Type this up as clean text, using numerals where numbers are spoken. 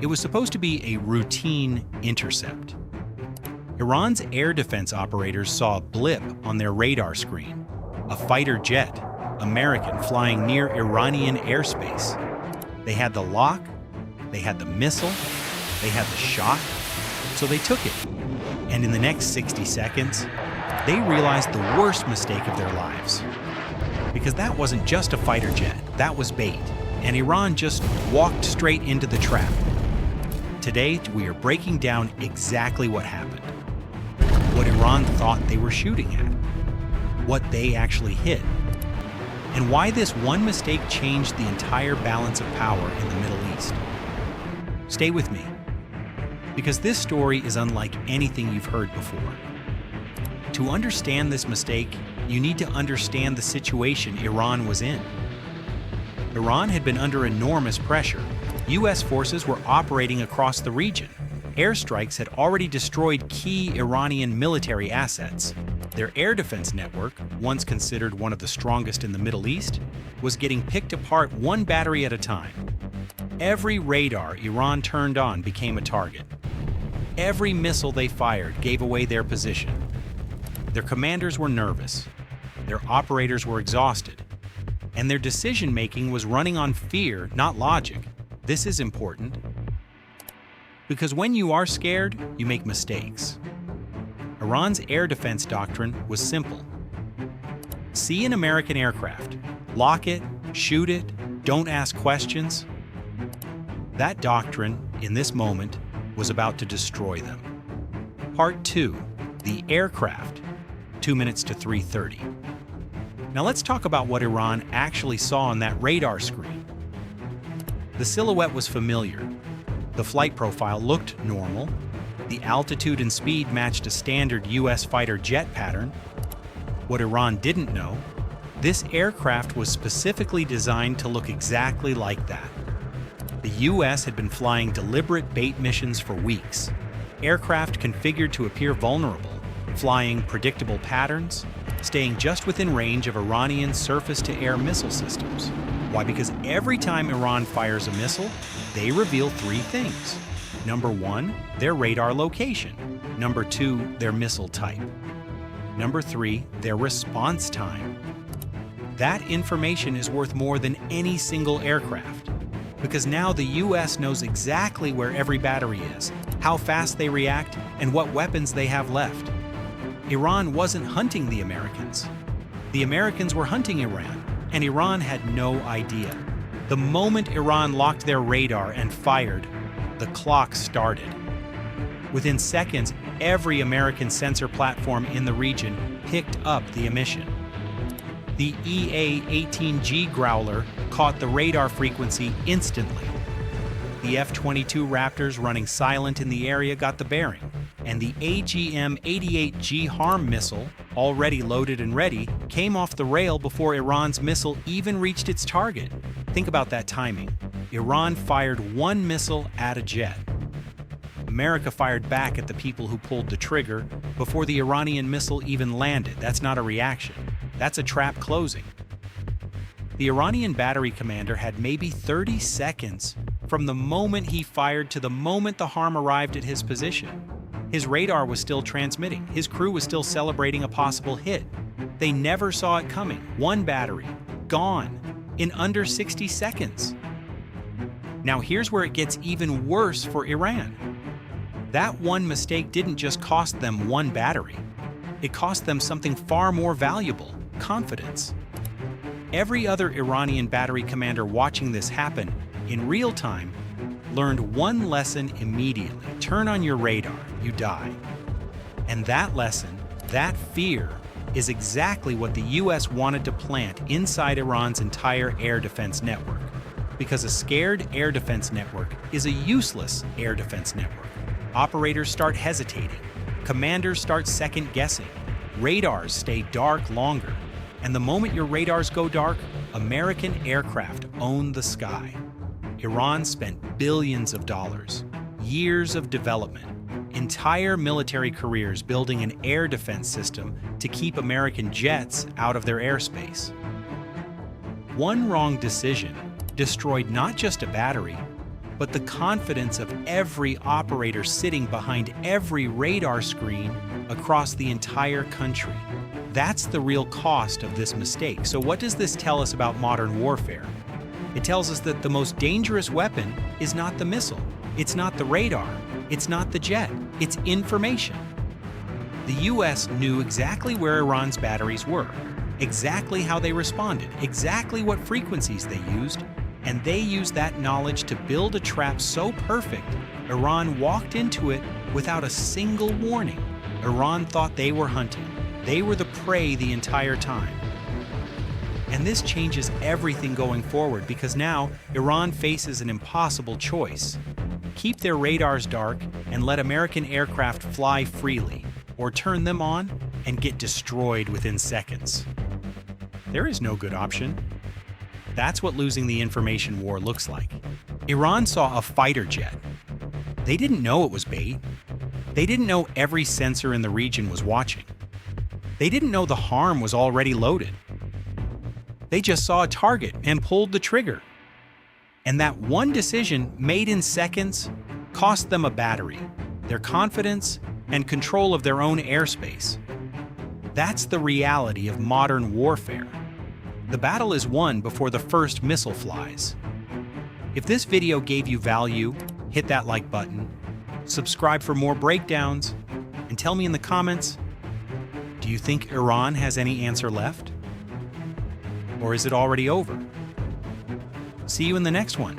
It was supposed to be a routine intercept. Iran's air defense operators saw a blip on their radar screen, a fighter jet, American, flying near Iranian airspace. They had the lock, they had the missile, they had the shot, so they took it. And in the next 60 seconds, they realized the worst mistake of their lives. Because that wasn't just a fighter jet, that was bait, and Iran just walked straight into the trap. Today, we are breaking down exactly what happened, what Iran thought they were shooting at, what they actually hit, and why this one mistake changed the entire balance of power in the Middle East. Stay with me, because this story is unlike anything you've heard before. To understand this mistake, you need to understand the situation Iran was in. Iran had been under enormous pressure. U.S. forces were operating across the region. Airstrikes had already destroyed key Iranian military assets. Their air defense network, once considered one of the strongest in the Middle East, was getting picked apart one battery at a time. Every radar Iran turned on became a target. Every missile they fired gave away their position. Their commanders were nervous, their operators were exhausted, and their decision-making was running on fear, not logic. This is important, because when you are scared, you make mistakes. Iran's air defense doctrine was simple. See an American aircraft, lock it, shoot it, don't ask questions. That doctrine, in this moment, was about to destroy them. Part 2, the aircraft, 2 minutes to 3:30. Now let's talk about what Iran actually saw on that radar screen. The silhouette was familiar. The flight profile looked normal. The altitude and speed matched a standard U.S. fighter jet pattern. What Iran didn't know, this aircraft was specifically designed to look exactly like that. The U.S. had been flying deliberate bait missions for weeks. Aircraft configured to appear vulnerable, flying predictable patterns, staying just within range of Iranian surface-to-air missile systems. Why? Because every time Iran fires a missile, they reveal 3 things. Number 1, their radar location. Number 2, their missile type. Number 3, their response time. That information is worth more than any single aircraft, because now the U.S. knows exactly where every battery is, how fast they react, and what weapons they have left. Iran wasn't hunting the Americans. The Americans were hunting Iran, and Iran had no idea. The moment Iran locked their radar and fired, the clock started. Within seconds, every American sensor platform in the region picked up the emission. The EA-18G Growler caught the radar frequency instantly. The F-22 Raptors running silent in the area got the bearing, and the AGM-88G HARM missile, already loaded and ready, came off the rail before Iran's missile even reached its target. Think about that timing. Iran fired one missile at a jet. America fired back at the people who pulled the trigger before the Iranian missile even landed. That's not a reaction. That's a trap closing. The Iranian battery commander had maybe 30 seconds from the moment he fired to the moment the harm arrived at his position. His radar was still transmitting. His crew was still celebrating a possible hit. They never saw it coming. One battery, gone, in under 60 seconds. Now here's where it gets even worse for Iran. That one mistake didn't just cost them one battery. It cost them something far more valuable: confidence. Every other Iranian battery commander watching this happen in real time learned one lesson immediately: turn on your radar, you die. And that lesson, that fear, is exactly what the US wanted to plant inside Iran's entire air defense network. Because a scared air defense network is a useless air defense network. Operators start hesitating, commanders start second-guessing, radars stay dark longer, and the moment your radars go dark, American aircraft own the sky. Iran spent billions of dollars, years of development, entire military careers building an air defense system to keep American jets out of their airspace. One wrong decision destroyed not just a battery, but the confidence of every operator sitting behind every radar screen across the entire country. That's the real cost of this mistake. So what does this tell us about modern warfare? It tells us that the most dangerous weapon is not the missile, it's not the radar, it's not the jet, it's information. The US knew exactly where Iran's batteries were, exactly how they responded, exactly what frequencies they used, and they used that knowledge to build a trap so perfect, Iran walked into it without a single warning. Iran thought they were hunting. They were the prey the entire time. And this changes everything going forward because now Iran faces an impossible choice. Keep their radars dark and let American aircraft fly freely, or turn them on and get destroyed within seconds. There is no good option. That's what losing the information war looks like. Iran saw a fighter jet. They didn't know it was bait. They didn't know every sensor in the region was watching. They didn't know the harm was already loaded. They just saw a target and pulled the trigger. And that one decision, made in seconds, cost them a battery, their confidence, and control of their own airspace. That's the reality of modern warfare. The battle is won before the first missile flies. If this video gave you value, hit that like button, subscribe for more breakdowns, and tell me in the comments, do you think Iran has any answer left? Or is it already over? See you in the next one.